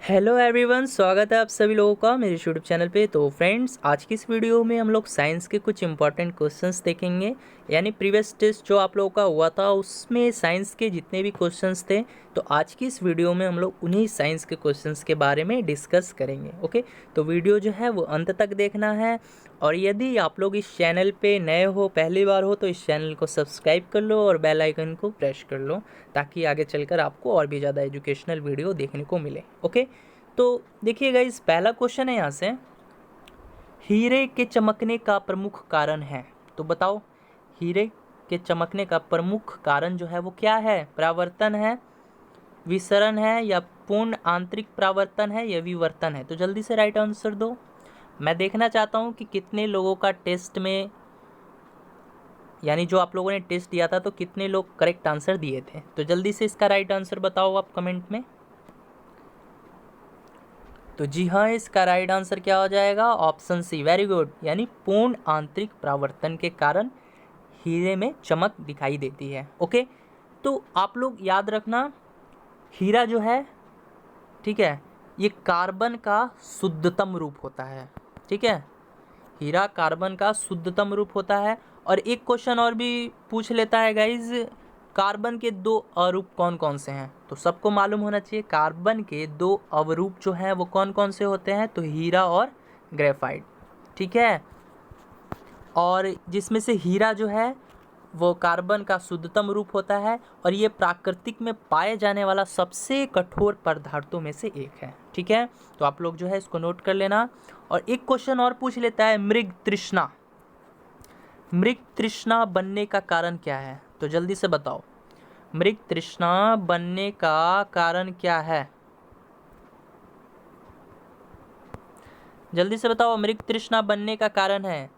Hello everyone, स्वागत है आप सभी लोगों का मेरे यूट्यूब चैनल पे। तो फ्रेंड्स, आज की इस वीडियो में हम लोग साइंस के कुछ इंपॉर्टेंट क्वेश्चंस देखेंगे। यानी प्रीवियस टेस्ट जो आप लोगों का हुआ था उसमें साइंस के जितने भी क्वेश्चंस थे, तो आज की इस वीडियो में हम लोग उन्हीं साइंस के क्वेश्चंस के बारे में डिस्कस करेंगे। ओके, तो वीडियो जो है वो अंत तक देखना है। और यदि आप लोग इस चैनल पे नए हो, पहली बार हो, तो इस चैनल को सब्सक्राइब कर लो और बेल आइकन को प्रेस कर लो, ताकि आगे चलकर आपको और भी ज़्यादा एजुकेशनल वीडियो देखने को मिले। ओके, तो देखिए गाइस, पहला क्वेश्चन है यहाँ से, हीरे के चमकने का प्रमुख कारण है। तो बताओ, हीरे के चमकने का प्रमुख कारण जो है वो क्या है? परावर्तन है, विसरण है, या पूर्ण आंतरिक परावर्तन है, या विवर्तन है? तो जल्दी से राइट आंसर दो। मैं देखना चाहता हूँ कि कितने लोगों का टेस्ट में, यानी जो आप लोगों ने टेस्ट दिया था, तो कितने लोग करेक्ट आंसर दिए थे। तो जल्दी से इसका राइट आंसर बताओ आप कमेंट में। तो जी हाँ, इसका राइट आंसर क्या हो जाएगा? Option C, very good. यानी पूर्ण आंतरिक परावर्तन के कारण हीरे में चमक दिखाई देती है। ओके, तो आप लोग याद रखना, हीरा जो है, ठीक है, ये कार्बन का शुद्धतम रूप होता है। ठीक है, हीरा कार्बन का शुद्धतम रूप होता है। और एक क्वेश्चन और भी पूछ लेता है गाइज, कार्बन के दो अवरूप कौन कौन से हैं? तो सबको मालूम होना चाहिए, कार्बन के दो अवरूप जो हैं वो कौन कौन से होते हैं? तो हीरा और ग्रेफाइट। ठीक है, और जिसमें से हीरा जो है वो कार्बन का शुद्धतम रूप होता है, और ये प्राकृतिक में पाए जाने वाला सबसे कठोर पदार्थों में से एक है। ठीक है, तो आप लोग जो है इसको नोट कर लेना। और एक क्वेश्चन और पूछ लेता है, मृग तृष्णा। मृग तृष्णा बनने का कारण क्या है? तो जल्दी से बताओ, मृग तृष्णा बनने का कारण क्या है? जल्दी से बताओ, मृग तृष्णा बनने का कारण है।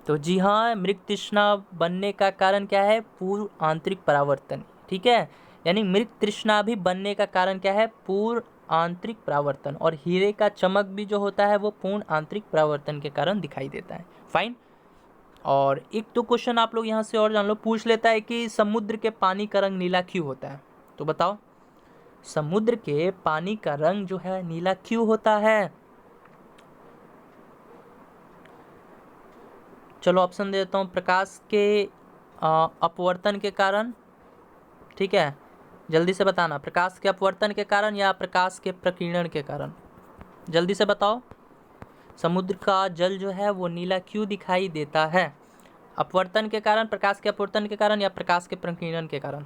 तो जी हाँ, मृग तृष्णा बनने का कारण क्या है? पूर्ण आंतरिक परावर्तन। ठीक है, यानी मृग तृष्णा भी बनने का कारण क्या है? पूर्ण आंतरिक परावर्तन। और हीरे का चमक भी जो होता है वो पूर्ण आंतरिक परावर्तन के कारण दिखाई देता है। फाइन। और एक तो क्वेश्चन आप लोग यहाँ से और जान लो, पूछ लेता है कि समुद्र के पानी का रंग नीला क्यों होता है? तो बताओ, समुद्र के पानी का रंग जो है नीला क्यों होता है? चलो ऑप्शन दे देता हूँ, प्रकाश के अपवर्तन के कारण। ठीक है, जल्दी से बताना, प्रकाश के अपवर्तन के कारण या प्रकाश के प्रकीर्णन के कारण? जल्दी से बताओ, समुद्र का जल जो है वो नीला क्यों दिखाई देता है? अपवर्तन के कारण, प्रकाश के अपवर्तन के कारण, या प्रकाश के प्रकीर्णन के कारण?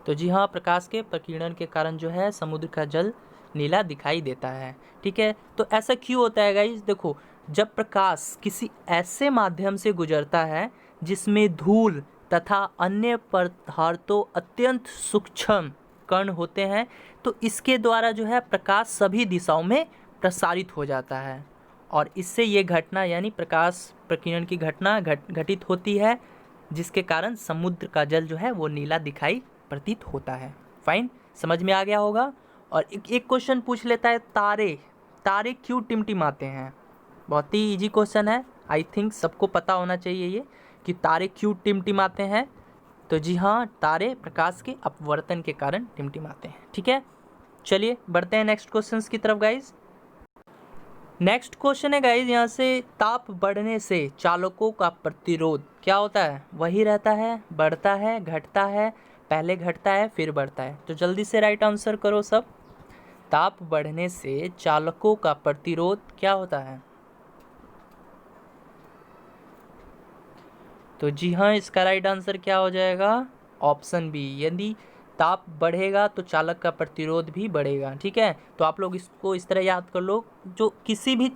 तो जी हाँ, प्रकाश के प्रकीर्णन के कारण जो है समुद्र का जल नीला दिखाई देता है। ठीक है, तो ऐसा क्यों होता है गाइस? देखो, जब प्रकाश किसी ऐसे माध्यम से गुजरता है जिसमें धूल तथा अन्य पदार्थों अत्यंत सूक्ष्म कण होते हैं, तो इसके द्वारा जो है प्रकाश सभी दिशाओं में प्रसारित हो जाता है। और इससे ये घटना, यानी प्रकाश प्रकीर्णन की घटना घटित होती है, जिसके कारण समुद्र का जल जो है वो नीला दिखाई प्रतीत होता है। फाइन, समझ में आ गया होगा। और एक क्वेश्चन पूछ लेता है, तारे तारे क्यों टिमटिमाते हैं? बहुत ही इजी क्वेश्चन है, आई थिंक सबको पता होना चाहिए ये, कि तारे क्यों टिमटिमाते हैं। तो जी हाँ, तारे प्रकाश के अपवर्तन के कारण टिमटिमाते हैं। ठीक है, चलिए बढ़ते हैं नेक्स्ट क्वेश्चन की तरफ गाइज। नेक्स्ट क्वेश्चन है गाइज यहाँ से, ताप बढ़ने से चालकों का प्रतिरोध क्या होता है? वही रहता है, बढ़ता है, घटता है? पहले घटता है फिर बढ़ता है। तो जल्दी से राइट आंसर करो सब। ताप बढ़ने से चालकों का प्रतिरोध क्या होता है? तो जी हाँ, इसका राइट आंसर क्या हो जाएगा? Option B. यदि ताप बढ़ेगा तो चालक का प्रतिरोध भी बढ़ेगा। ठीक है, तो आप लोग इसको इस तरह याद कर लो, जो किसी भी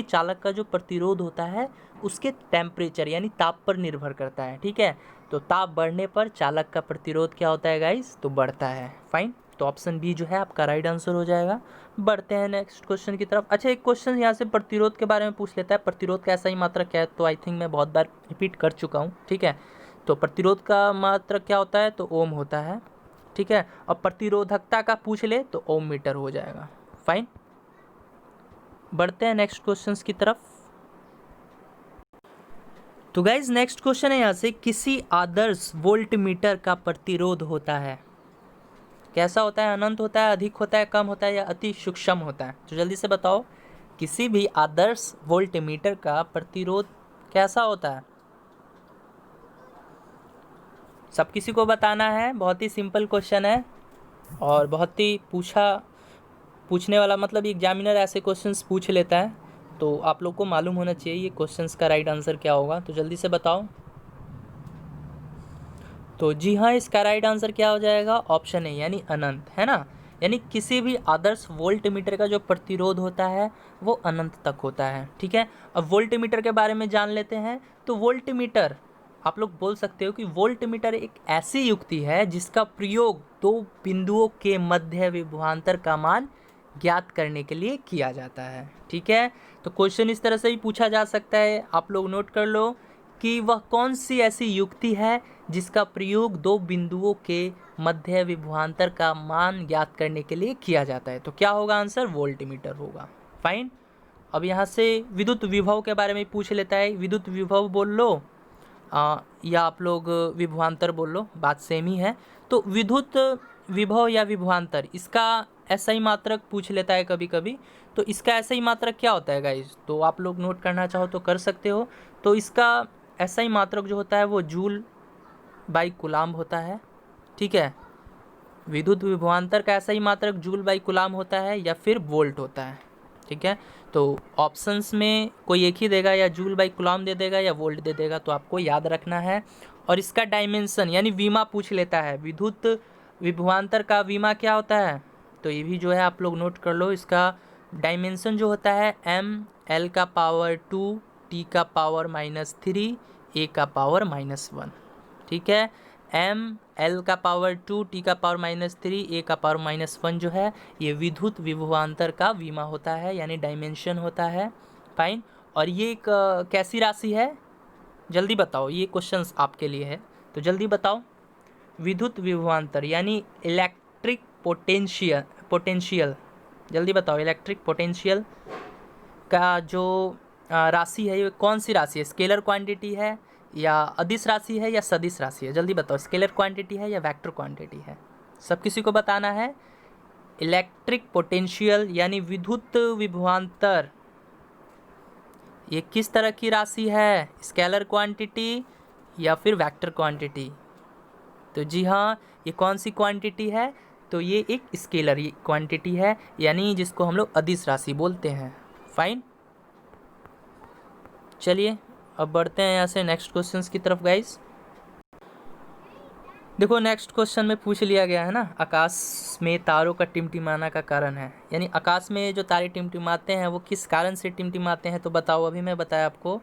चालक का जो प्रतिरोध होता है उसके टेम्परेचर यानी ताप पर निर्भर करता है। ठीक है, तो ताप बढ़ने पर चालक का प्रतिरोध क्या होता है गाइस? तो बढ़ता है। फाइन, तो ऑप्शन बी जो है आपका राइट आंसर हो जाएगा। बढ़ते हैं नेक्स्ट क्वेश्चन की तरफ। अच्छा, एक क्वेश्चन यहाँ से प्रतिरोध के बारे में पूछ लेता है, प्रतिरोध का ऐसा ही मात्रक क्या है? तो आई थिंक मैं बहुत बार रिपीट कर चुका हूँ। ठीक है, तो प्रतिरोध का मात्रक क्या होता है? तो ओम होता है। ठीक है, और प्रतिरोधकता का पूछ ले तो ओम मीटर हो जाएगा। फाइन, बढ़ते हैं नेक्स्ट क्वेश्चन की तरफ। तो गाइज नेक्स्ट क्वेश्चन है यहाँ से, किसी आदर्श वोल्ट मीटर का प्रतिरोध होता है? कैसा होता है? अनंत होता है, अधिक होता है, कम होता है या अति सूक्ष्म होता है? तो जल्दी से बताओ, किसी भी आदर्श वोल्टमीटर का प्रतिरोध कैसा होता है? सब किसी को बताना है, बहुत ही सिंपल क्वेश्चन है और बहुत ही पूछने वाला, मतलब एग्जामिनर ऐसे क्वेश्चंस पूछ लेता है, तो आप लोग को मालूम होना चाहिए ये क्वेश्चंस का राइट आंसर क्या होगा। तो जल्दी से बताओ। तो जी हाँ, इसका राइट आंसर क्या हो जाएगा? ऑप्शन ए यानी अनंत, है ना। यानी किसी भी आदर्श वोल्टमीटर का जो प्रतिरोध होता है वो अनंत तक होता है। ठीक है, अब वोल्टमीटर के बारे में जान लेते हैं। तो वोल्टमीटर, आप लोग बोल सकते हो कि वोल्टमीटर एक ऐसी युक्ति है जिसका प्रयोग दो बिंदुओं के मध्य विभवांतर का मान ज्ञात करने के लिए किया जाता है। ठीक है, तो क्वेश्चन इस तरह से भी पूछा जा सकता है, आप लोग नोट कर लो कि वह कौन सी ऐसी युक्ति है जिसका प्रयोग दो बिंदुओं के मध्य विभवांतर का मान ज्ञात करने के लिए किया जाता है। तो क्या होगा आंसर? वोल्टमीटर होगा। फाइन। अब यहाँ से विद्युत विभव के बारे में पूछ लेता है। विद्युत विभव बोल लो या आप लोग विभवांतर बोल लो, बात सेम ही है। तो विद्युत विभव या विभवांतर, इसका एसआई मात्रक पूछ लेता है कभी कभी। तो इसका एसआई मात्रक क्या होता है गाइज? तो आप लोग नोट करना चाहो तो कर सकते हो। तो इसका एसआई मात्रक जो होता है वो जूल बाई कूलाम्ब होता है। ठीक है, विद्युत विभवांतर का एसआई मात्रक जूल बाई कूलाम्ब होता है या फिर वोल्ट होता है। ठीक है, तो ऑप्शंस में कोई एक ही देगा, या जूल बाई कूलाम्ब दे देगा या वोल्ट दे देगा, तो आपको याद रखना है। और इसका डायमेंशन यानी वीमा पूछ लेता है। विद्युत विभवांतर का वीमा क्या होता है? तो ये भी जो है आप लोग नोट कर लो। इसका डायमेंशन जो होता है ml का पावर 2, t का पावर -3, a का पावर -1। ठीक है, ml का पावर 2, t का पावर -3, a का पावर -1 जो है ये विद्युत विभवांतर का वीमा होता है, यानी डायमेंशन होता है। फाइन। और ये एक कैसी राशि है? जल्दी बताओ, ये क्वेश्चंस आपके लिए है, तो जल्दी बताओ। विद्युत विभवांतर यानी इलेक्ट्रिक पोटेंशियल, जल्दी बताओ। इलेक्ट्रिक पोटेंशियल का जो राशि है ये कौन सी राशि है? स्केलर क्वांटिटी है या अदिश राशि है या सदिश राशि है? जल्दी बताओ, स्केलर क्वांटिटी है या वेक्टर क्वांटिटी है? सब किसी को बताना है। इलेक्ट्रिक पोटेंशियल यानी विद्युत विभवांतर, ये किस तरह की राशि है? स्केलर क्वांटिटी या फिर वेक्टर क्वांटिटी? तो जी हाँ, ये कौन सी क्वांटिटी है? तो ये एक स्केलर क्वांटिटी है, यानी जिसको हम लोग अदिश राशि बोलते हैं। फाइन। चलिए अब बढ़ते हैं यहाँ से नेक्स्ट क्वेश्चंस की तरफ गाइस। देखो नेक्स्ट क्वेश्चन में पूछ लिया गया है ना, आकाश में तारों का टिमटिमाना का कारण है, यानी आकाश में जो तारे टिमटिमाते हैं वो किस कारण से टिमटिमाते हैं? तो बताओ। अभी मैं बताया आपको,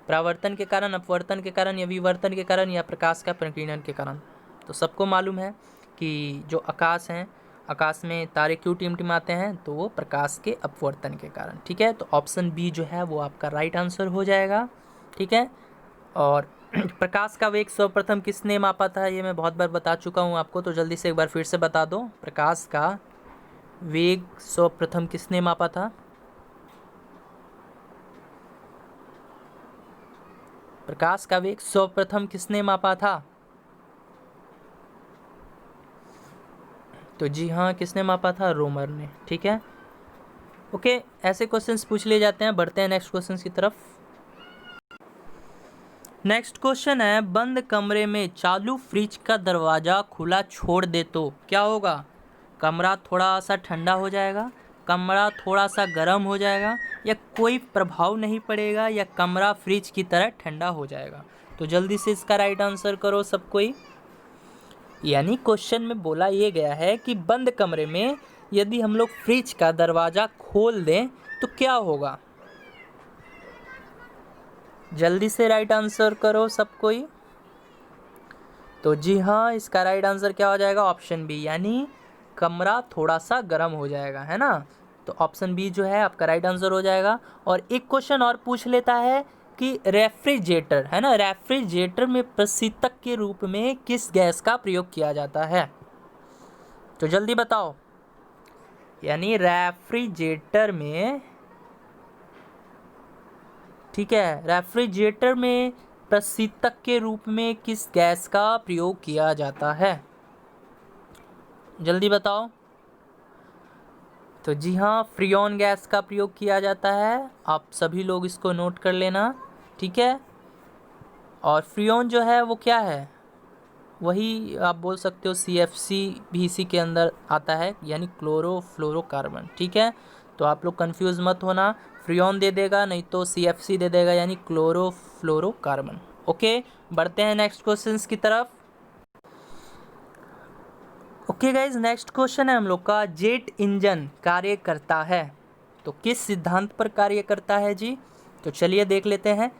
परावर्तन के कारण, अपवर्तन के कारण या विवर्तन के कारण या प्रकाश का प्रकीर्णन के कारण। तो सबको मालूम है कि जो आकाश हैं, आकाश में तारे क्यों टिमटिमाते हैं? तो वो प्रकाश के अपवर्तन के कारण। ठीक है, तो ऑप्शन बी जो है वो आपका राइट आंसर हो जाएगा। ठीक है, और प्रकाश का वेग सर्वप्रथम किसने मापा था? ये मैं बहुत बार बता चुका हूँ आपको, तो जल्दी से एक बार फिर से बता दो। प्रकाश का वेग सर्वप्रथम किसने मापा था? प्रकाश का वेग सर्वप्रथम किसने मापा था? तो जी हाँ, किसने मापा था? रोमर ने। ठीक है, ओके, ऐसे क्वेश्चंस पूछ लिए जाते हैं। बढ़ते हैं नेक्स्ट क्वेश्चंस की तरफ। नेक्स्ट क्वेश्चन है, बंद कमरे में चालू फ्रिज का दरवाज़ा खुला छोड़ दे तो क्या होगा? कमरा थोड़ा सा ठंडा हो जाएगा, कमरा थोड़ा सा गर्म हो जाएगा, या कोई प्रभाव नहीं पड़ेगा, या कमरा फ्रिज की तरह ठंडा हो जाएगा? तो जल्दी से इसका राइट आंसर करो सब कोई। यानी क्वेश्चन में बोला ये गया है कि बंद कमरे में यदि हम लोग फ्रिज का दरवाज़ा खोल दें तो क्या होगा? जल्दी से राइट आंसर करो सब कोई। तो जी हाँ, इसका राइट आंसर क्या हो जाएगा? ऑप्शन बी, यानी कमरा थोड़ा सा गर्म हो जाएगा, है ना। तो ऑप्शन बी जो है आपका राइट आंसर हो जाएगा। और एक क्वेश्चन और पूछ लेता है कि रेफ्रिजरेटर, है ना, रेफ्रिजरेटर में प्रशीतक के रूप में किस गैस का प्रयोग किया जाता है? तो जल्दी बताओ। यानी रेफ्रिजरेटर में, ठीक है, रेफ्रिजरेटर में प्रशीतक के रूप में किस गैस का प्रयोग किया जाता है? जल्दी बताओ। तो जी हाँ, फ्रियोन गैस का प्रयोग किया जाता है, आप सभी लोग इसको नोट कर लेना, ठीक है। और फ्रियोन जो है वो क्या है, वही आप बोल सकते हो CFC भी इसी के अंदर आता है, यानी क्लोरोफ्लोरोकार्बन, ठीक है। तो आप लोग कंफ्यूज मत होना, फ्रियोन दे देगा नहीं तो CFC दे देगा, यानी क्लोरोफ्लोरोकार्बन। ओके, बढ़ते हैं नेक्स्ट क्वेश्चंस की तरफ। ओके गाइज, नेक्स्ट क्वेश्चन है हम लोग का, जेट इंजन कार्य करता है तो किस सिद्धांत पर कार्य करता है जी। तो चलिए देख लेते हैं।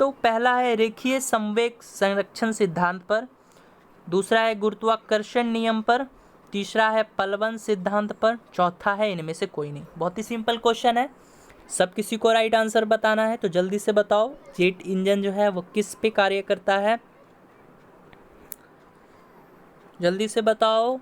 तो पहला है रेखीय संवेग संरक्षण सिद्धांत पर, दूसरा है गुरुत्वाकर्षण नियम पर, तीसरा है पलवन सिद्धांत पर, चौथा है इनमें से कोई नहीं। बहुत ही सिंपल क्वेश्चन है, सब किसी को राइट आंसर बताना है, तो जल्दी से बताओ जेट इंजन जो है वो किस पे कार्य करता है, जल्दी से बताओ।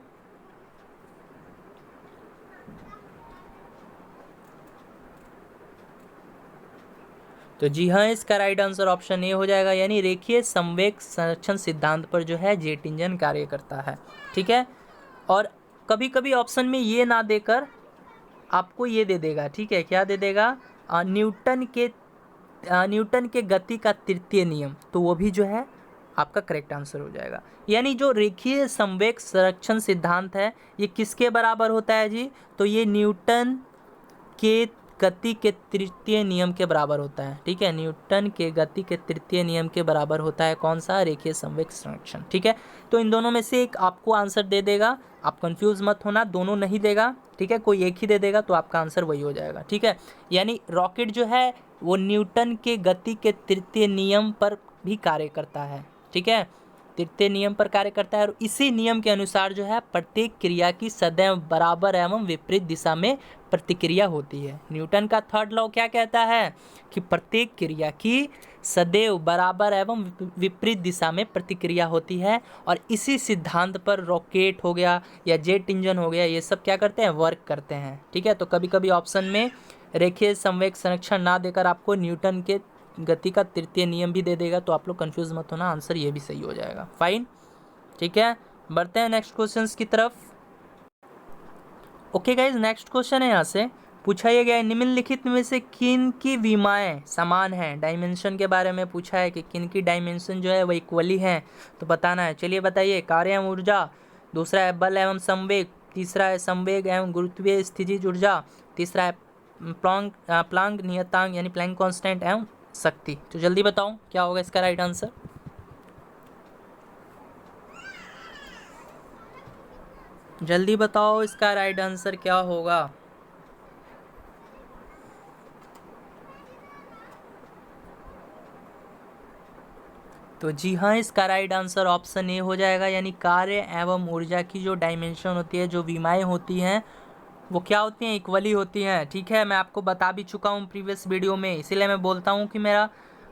तो जी हाँ, इसका राइट आंसर ऑप्शन ए हो जाएगा, यानी रेखीय संवेग संरक्षण सिद्धांत पर जो है जेट इंजन कार्य करता है, ठीक है। और कभी कभी ऑप्शन में ये ना देकर आपको ये दे देगा, ठीक है, क्या दे देगा, न्यूटन के गति का तृतीय नियम, तो वो भी जो है आपका करेक्ट आंसर हो जाएगा। यानी जो रेखीय संवेग संरक्षण सिद्धांत है ये किसके बराबर होता है जी, तो ये न्यूटन के गति के तृतीय नियम के बराबर होता है, ठीक है। न्यूटन के गति के तृतीय नियम के बराबर होता है कौन सा, रेखीय संवेग संरक्षण, ठीक है। तो इन दोनों में से एक आपको आंसर दे देगा, आप कंफ्यूज मत होना, दोनों नहीं देगा, ठीक है, कोई एक ही दे देगा तो आपका आंसर वही हो जाएगा, ठीक है। यानी रॉकेट जो है वो न्यूटन के गति के तृतीय नियम पर भी कार्य करता है, ठीक है, तृतीय नियम पर कार्य करता है। और इसी नियम के अनुसार जो है प्रत्येक क्रिया की सदैव बराबर एवं विपरीत दिशा में प्रतिक्रिया होती है। न्यूटन का थर्ड लॉ क्या कहता है कि प्रत्येक क्रिया की सदैव बराबर एवं विपरीत दिशा में प्रतिक्रिया होती है, और इसी सिद्धांत पर रॉकेट हो गया या जेट इंजन हो गया, ये सब क्या करते हैं, वर्क करते हैं, ठीक है। तो कभी कभी ऑप्शन में रेखीय संवेग संरक्षण ना देकर आपको न्यूटन के गति का तृतीय नियम भी दे देगा, तो आप लोग कंफ्यूज मत होना, आंसर ये भी सही हो जाएगा, फाइन, ठीक है। बढ़ते हैं नेक्स्ट क्वेश्चंस की तरफ। ओके गाइज, नेक्स्ट क्वेश्चन है, यहाँ से पूछा ये गया है, निम्नलिखित में से किन की विमाएँ समान हैं। डायमेंशन के बारे में पूछा है कि किन की डायमेंशन जो है वो इक्वली हैं, तो बताना है। चलिए बताइए, कार्य एवं ऊर्जा, दूसरा है बल एवं संवेग, तीसरा है संवेग एवं गुरुत्वीय स्थितिज ऊर्जा, तीसरा है प्लांक नियतांक यानी प्लैंक कांस्टेंट एवं शक्ति। तो जल्दी बताओ क्या होगा इसका राइट आंसर। जल्दी बताओ इसका राइट आंसर क्या होगा। तो जी हाँ, इसका राइट आंसर ऑप्शन ए हो जाएगा, यानी कार्य एवं ऊर्जा की जो डायमेंशन होती है, जो विमाएँ होती हैं, वो क्या होती हैं, इक्वली होती हैं, ठीक है। मैं आपको बता भी चुका हूँ प्रीवियस वीडियो में, इसीलिए मैं बोलता हूँ कि मैं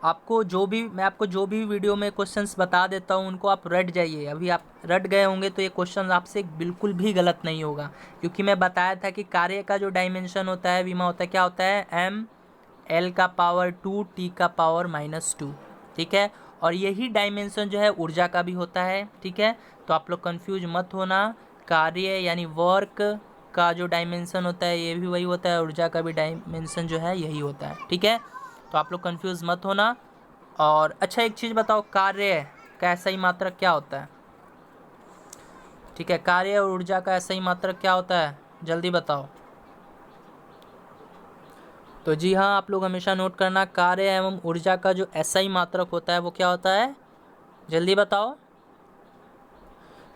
आपको जो भी वीडियो में क्वेश्चंस बता देता हूँ उनको आप रट जाइए। अभी आप रट गए होंगे तो ये क्वेश्चन आपसे बिल्कुल भी गलत नहीं होगा, क्योंकि मैं बताया था कि कार्य का जो डायमेंशन होता है, विमा होता है, क्या होता है, ml का पावर 2 t का पावर -2, ठीक है। और यही डायमेंशन जो है ऊर्जा का भी होता है, ठीक है। तो आप लोग कंफ्यूज मत होना, कार्य यानी वर्क का जो डायमेंशन होता है ये भी वही होता है, ऊर्जा का भी डायमेंशन जो है यही होता है, ठीक है। तो आप लोग कंफ्यूज मत होना। और अच्छा, एक चीज़ बताओ, कार्य का सही मात्रक क्या होता है, ठीक है, कार्य और ऊर्जा का सही मात्रक क्या होता है, जल्दी बताओ। तो जी हाँ, आप लोग हमेशा नोट करना, कार्य एवं ऊर्जा का जो SI मात्रक होता है वो क्या होता है, जल्दी बताओ।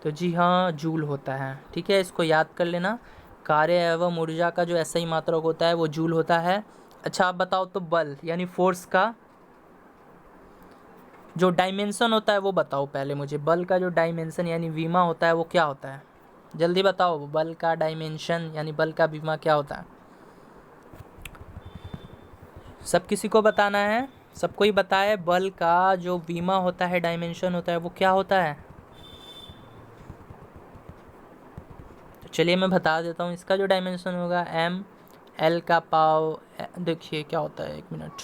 तो जी हाँ, जूल होता है, ठीक है, इसको याद कर लेना, कार्य एवं ऊर्जा का जो SI मात्रक होता है वो जूल होता है। अच्छा आप बताओ, तो बल यानी फोर्स का जो डायमेंशन होता है वो बताओ पहले मुझे, बल का जो डायमेंशन यानी विमा होता है वो क्या होता है, जल्दी बताओ, बल का डायमेंशन यानी बल का विमा क्या होता है, सब किसी को बताना है, सबको ही बताए, बल का जो विमा होता है, डायमेंशन होता है, वो क्या होता है। तो चलिए मैं बता देता हूँ, इसका जो डायमेंशन होगा ml का देखिए क्या होता है, 1 मिनट,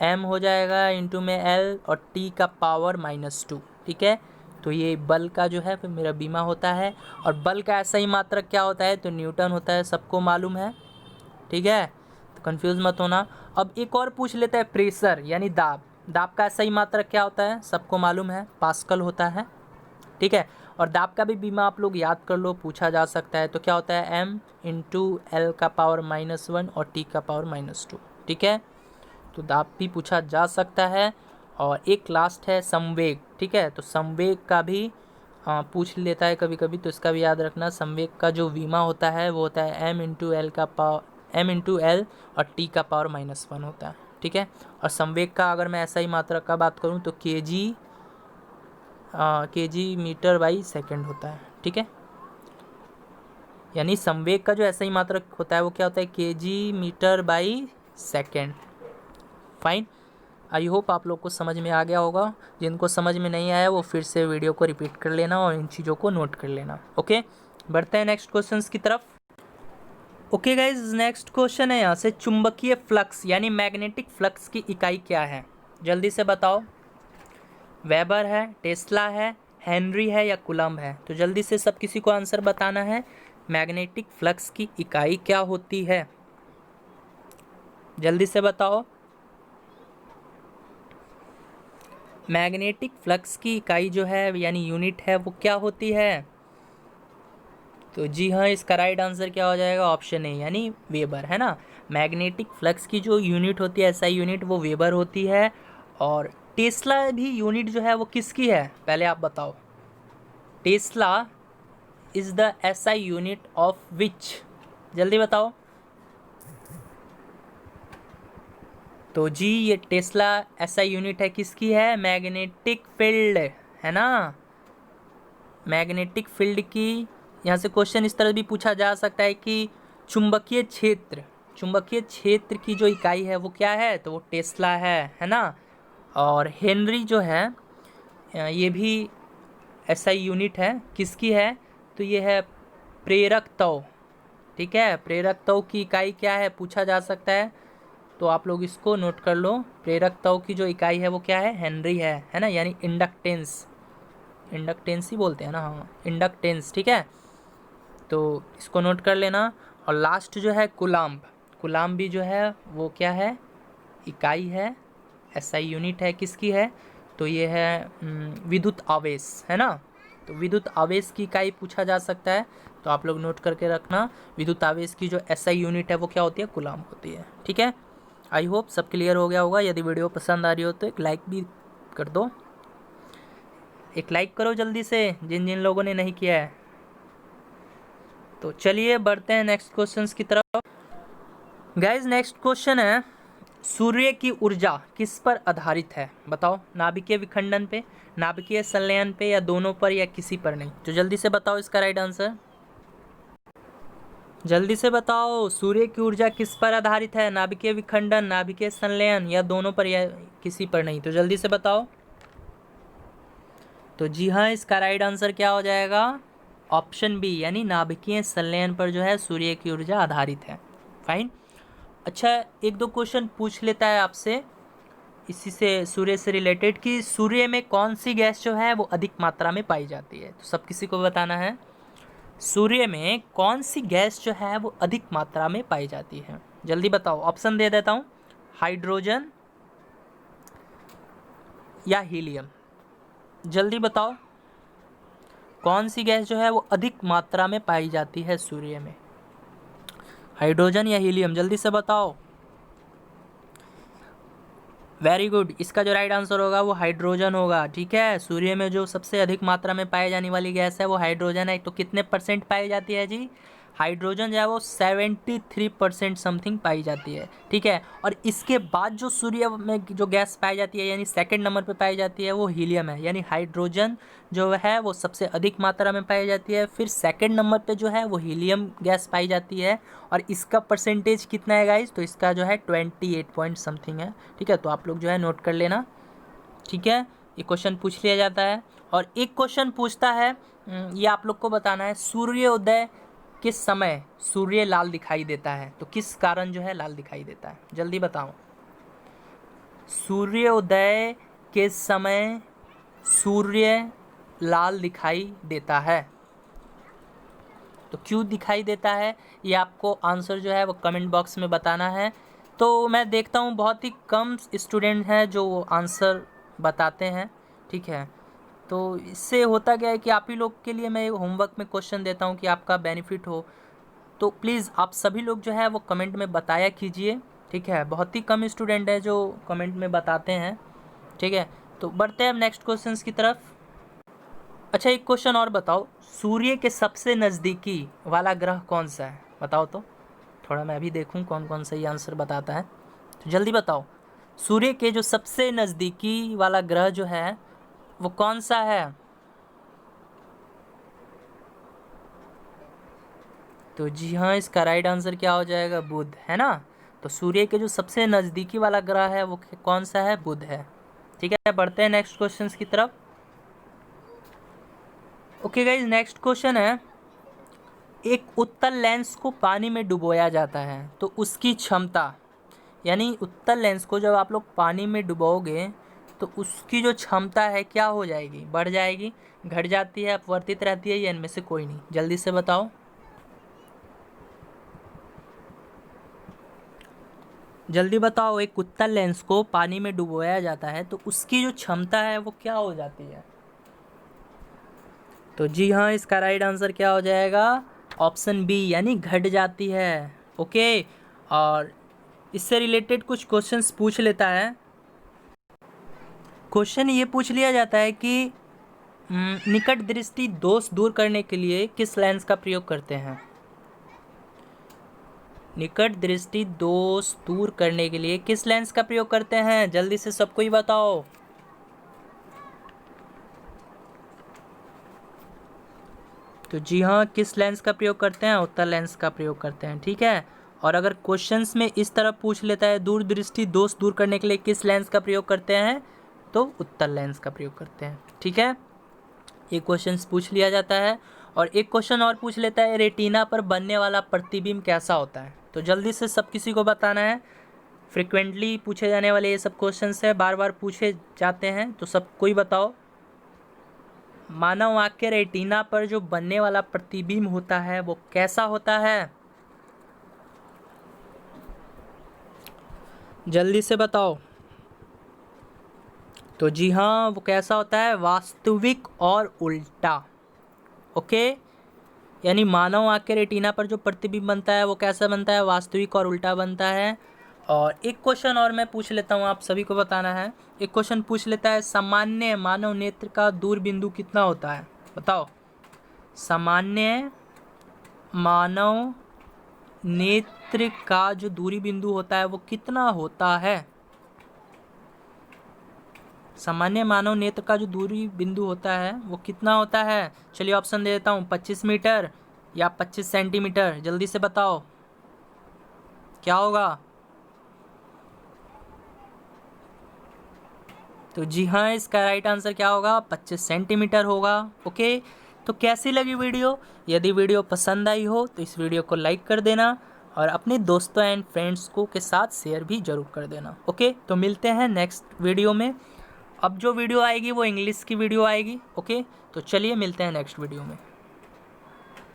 m हो जाएगा इंटू में l और t का पावर -2, ठीक है। तो ये बल का जो है फिर मेरा बीमा होता है। और बल का ऐसा ही मात्रक क्या होता है, तो न्यूटन होता है, सबको मालूम है, ठीक है, तो कंफ्यूज मत होना। अब एक और पूछ लेते हैं, प्रेशर यानी दाब, दाब का ऐसा ही मात्रक क्या होता है, सबको मालूम है, पास्कल होता है, ठीक है। और दाब का भी बीमा आप लोग याद कर लो, पूछा जा सकता है, तो क्या होता है, m इंटू एल का पावर -1 और t का पावर -2, ठीक है, तो दाब भी पूछा जा सकता है। और एक लास्ट है संवेग, ठीक है, तो संवेग का भी पूछ लेता है कभी कभी, तो इसका भी याद रखना। संवेग का जो बीमा होता है वो होता है m इंटू एल का पावर m/l और t का पावर -1 होता है, ठीक है। और संवेग का अगर मैं ऐसा ही मात्रा का बात करूँ तो kg मीटर बाई सेकेंड होता है, ठीक है, यानी संवेग का जो ऐसा ही मात्रक होता है वो क्या होता है, kg metre by second. Fine, I hope आप लोग को समझ में आ गया होगा। जिनको समझ में नहीं आया वो फिर से वीडियो को रिपीट कर लेना और इन चीज़ों को नोट कर लेना। ओके, बढ़ते हैं नेक्स्ट क्वेश्चंस की तरफ। ओके गाइज, नेक्स्ट क्वेश्चन है यहाँ से, चुंबकीय फ्लक्स यानी मैग्नेटिक फ्लक्स की इकाई क्या है, जल्दी से बताओ। वेबर है, टेस्ला है, हेनरी है या कूलम्ब है, तो जल्दी से सब किसी को आंसर बताना है। मैग्नेटिक फ्लक्स की इकाई क्या होती है, जल्दी से बताओ। मैग्नेटिक फ्लक्स की इकाई जो है यानी यूनिट है वो क्या होती है, तो जी हाँ, इसका राइट आंसर क्या हो जाएगा, ऑप्शन ए यानी वेबर, है ना। मैग्नेटिक फ्लक्स की जो यूनिट होती है, एसआई यूनिट, वो वेबर होती है। और टेस्ला भी यूनिट जो है वो किसकी है, पहले आप बताओ। Tesla is the SI unit of which, जल्दी बताओ। तो जी ये टेस्ला एसआई यूनिट है, किसकी है, मैग्नेटिक फील्ड, है ना, मैग्नेटिक फील्ड की। यहाँ से क्वेश्चन इस तरह भी पूछा जा सकता है कि चुंबकीय क्षेत्र, चुंबकीय क्षेत्र की जो इकाई है वो क्या है, तो वो टेस्ला है ना। और हेनरी जो है ये भी एसआई यूनिट है, किसकी है, तो ये है प्रेरक तव, ठीक है। प्रेरक तव की इकाई क्या है पूछा जा सकता है, तो आप लोग इसको नोट कर लो। प्रेरक तव की जो इकाई है वो क्या है, हेनरी है ना, यानी इंडक्टेंस, इंडक्टेंस ही बोलते हैं ना, हाँ इंडक्टेंस, ठीक है, तो इसको नोट कर लेना। और लास्ट जो है कूलम्ब, कूलम्ब भी जो है वो क्या है, इकाई है, एसआई यूनिट है, किसकी है, तो ये है विद्युत आवेश, है ना। तो विद्युत आवेश की इकाई पूछा जा सकता है, तो आप लोग नोट करके रखना। विद्युत आवेश की जो एसआई यूनिट है वो क्या होती है, कूलम्ब होती है, ठीक है। आई होप सब क्लियर हो गया होगा। यदि वीडियो पसंद आ रही हो तो एक लाइक भी कर दो, एक लाइक करो जल्दी से, जिन जिन लोगों ने नहीं किया है। तो चलिए बढ़ते हैं नेक्स्ट क्वेश्चंस की तरफ। गाइज नेक्स्ट क्वेश्चन है, सूर्य की ऊर्जा किस पर आधारित है, बताओ। नाभिकीय विखंडन पे, नाभिकीय संलयन पे, या दोनों पर, या किसी पर नहीं, तो जल्दी से बताओ इसका राइट आंसर, जल्दी से बताओ। सूर्य की ऊर्जा किस पर आधारित है, नाभिकीय विखंडन, नाभिकीय संलयन, या दोनों पर, या किसी पर नहीं, तो जल्दी से बताओ। तो जी हाँ, इसका राइट आंसर क्या हो जाएगा, ऑप्शन बी, यानी नाभिकीय संलयन पर जो है सूर्य की ऊर्जा आधारित है। फाइन, अच्छा एक दो क्वेश्चन पूछ लेता है आपसे इसी से, सूर्य से रिलेटेड, कि सूर्य में कौन सी गैस जो है वो अधिक मात्रा में पाई जाती है, तो सब किसी को बताना है। सूर्य में कौन सी गैस जो है वो अधिक मात्रा में पाई जाती है, जल्दी बताओ। ऑप्शन दे देता हूँ, हाइड्रोजन या हीलियम, जल्दी बताओ कौन सी गैस जो है वो अधिक मात्रा में पाई जाती है सूर्य में, हाइड्रोजन या हीलियम, जल्दी से बताओ। वेरी गुड, इसका जो राइट आंसर होगा वो हाइड्रोजन होगा, ठीक है। सूर्य में जो सबसे अधिक मात्रा में पाई जाने वाली गैस है वो हाइड्रोजन है, तो कितने परसेंट पाई जाती है जी, हाइड्रोजन जो है वो 73% समथिंग पाई जाती है, ठीक है। और इसके बाद जो सूर्य में जो गैस पाई जाती है यानी सेकंड नंबर पे पाई जाती है वो हीलियम है, यानी हाइड्रोजन जो है वो सबसे अधिक मात्रा में पाई जाती है, फिर सेकंड नंबर पे जो है वो हीलियम गैस पाई जाती है। और इसका परसेंटेज कितना है गाइज, तो इसका जो है 28 पॉइंट समथिंग है, ठीक है, तो आप लोग जो है नोट कर लेना, ठीक है। ये क्वेश्चन पूछ लिया जाता है। और एक क्वेश्चन पूछता है, ये आप लोग को बताना है, सूर्योदय किस समय सूर्य लाल दिखाई देता है, तो किस कारण जो है लाल दिखाई देता है, जल्दी बताओ। सूर्योदय के समय सूर्य लाल दिखाई देता है? तो क्यों दिखाई देता है, ये आपको आंसर जो है वो कमेंट बॉक्स में बताना है। तो मैं देखता हूँ बहुत ही कम स्टूडेंट हैं जो आंसर बताते हैं, ठीक है। तो इससे होता क्या है कि आप ही लोग के लिए मैं होमवर्क में क्वेश्चन देता हूँ कि आपका बेनिफिट हो। तो प्लीज़ आप सभी लोग जो है वो कमेंट में बताया कीजिए, ठीक है। बहुत ही कम स्टूडेंट है जो कमेंट में बताते हैं, ठीक है। तो बढ़ते हैं नेक्स्ट क्वेश्चंस की तरफ। अच्छा, एक क्वेश्चन और बताओ, सूर्य के सबसे नज़दीकी वाला ग्रह कौन सा है? बताओ तो, थोड़ा मैं भी देखूं कौन कौन सही आंसर बताता है। तो जल्दी बताओ, सूर्य के जो सबसे नज़दीकी वाला ग्रह जो है वो कौन सा है? तो जी हाँ, इसका राइट आंसर क्या हो जाएगा? बुध, है ना। तो सूर्य के जो सबसे नज़दीकी वाला ग्रह है वो कौन सा है? बुध है, ठीक है। बढ़ते हैं नेक्स्ट क्वेश्चंस की तरफ। ओके गाइज, नेक्स्ट क्वेश्चन है, एक उत्तल लेंस को पानी में डुबोया जाता है तो उसकी क्षमता, यानी उत्तल लेंस को जब आप लोग पानी में डुबोगे तो उसकी जो क्षमता है क्या हो जाएगी? बढ़ जाएगी, घट जाती है, अपवर्तित रहती है, या इनमें से कोई नहीं? जल्दी से बताओ, जल्दी बताओ। एक उत्तल लेंस को पानी में डुबोया जाता है तो उसकी जो क्षमता है वो क्या हो जाती है? तो जी हाँ, इसका राइट आंसर क्या हो जाएगा? ऑप्शन बी, यानी घट जाती है। ओके, और इससे रिलेटेड कुछ क्वेश्चंस पूछ लेता है। क्वेश्चन ये पूछ लिया जाता है कि निकट दृष्टि दोष दूर करने के लिए किस लेंस का प्रयोग करते हैं? निकट दृष्टि दोष दूर करने के लिए किस लेंस का प्रयोग करते हैं? जल्दी से सबको ही बताओ। तो जी हाँ, किस लेंस का प्रयोग करते हैं? उत्तल लेंस का प्रयोग करते हैं, ठीक है। और अगर क्वेश्चंस में इस तरह पूछ लेता है दूर दृष्टि दोष दूर करने के लिए किस लेंस का प्रयोग करते हैं, तो उत्तल लेंस का प्रयोग करते हैं, ठीक है। ये क्वेश्चंस पूछ लिया जाता है। और एक क्वेश्चन और पूछ लेता है, रेटिना पर बनने वाला प्रतिबिंब कैसा होता है? तो जल्दी से सब किसी को बताना है। फ्रिक्वेंटली पूछे जाने वाले ये सब क्वेश्चंस है, बार बार पूछे जाते हैं, तो सबको ही बताओ। मानव आँख के रेटिना पर जो बनने वाला प्रतिबिंब होता है वो कैसा होता है? जल्दी से बताओ। तो जी हाँ, वो कैसा होता है? वास्तविक और उल्टा। ओके, यानी मानव आँख के रेटिना पर जो प्रतिबिंब बनता है वो कैसा बनता है? वास्तविक और उल्टा बनता है। और एक क्वेश्चन और मैं पूछ लेता हूँ, आप सभी को बताना है। एक क्वेश्चन पूछ लेता है, सामान्य मानव नेत्र का दूर बिंदु कितना होता है? बताओ, सामान्य मानव नेत्र का जो दूरी बिंदु होता है वो कितना होता है? सामान्य मानव नेत्र का जो दूरी बिंदु होता है वो कितना होता है? चलिए ऑप्शन दे देता हूँ, 25 मीटर या 25 सेंटीमीटर। जल्दी से बताओ क्या होगा? तो जी हाँ, इसका राइट आंसर क्या होगा? 25 सेंटीमीटर होगा। ओके, तो कैसी लगी वीडियो? यदि वीडियो पसंद आई हो तो इस वीडियो को लाइक कर देना और अपने दोस्तों एंड फ्रेंड्स को के साथ शेयर भी जरूर कर देना। ओके, तो मिलते हैं नेक्स्ट वीडियो में। अब जो वीडियो आएगी वो इंग्लिश की वीडियो आएगी। ओके, तो चलिए मिलते हैं नेक्स्ट वीडियो में।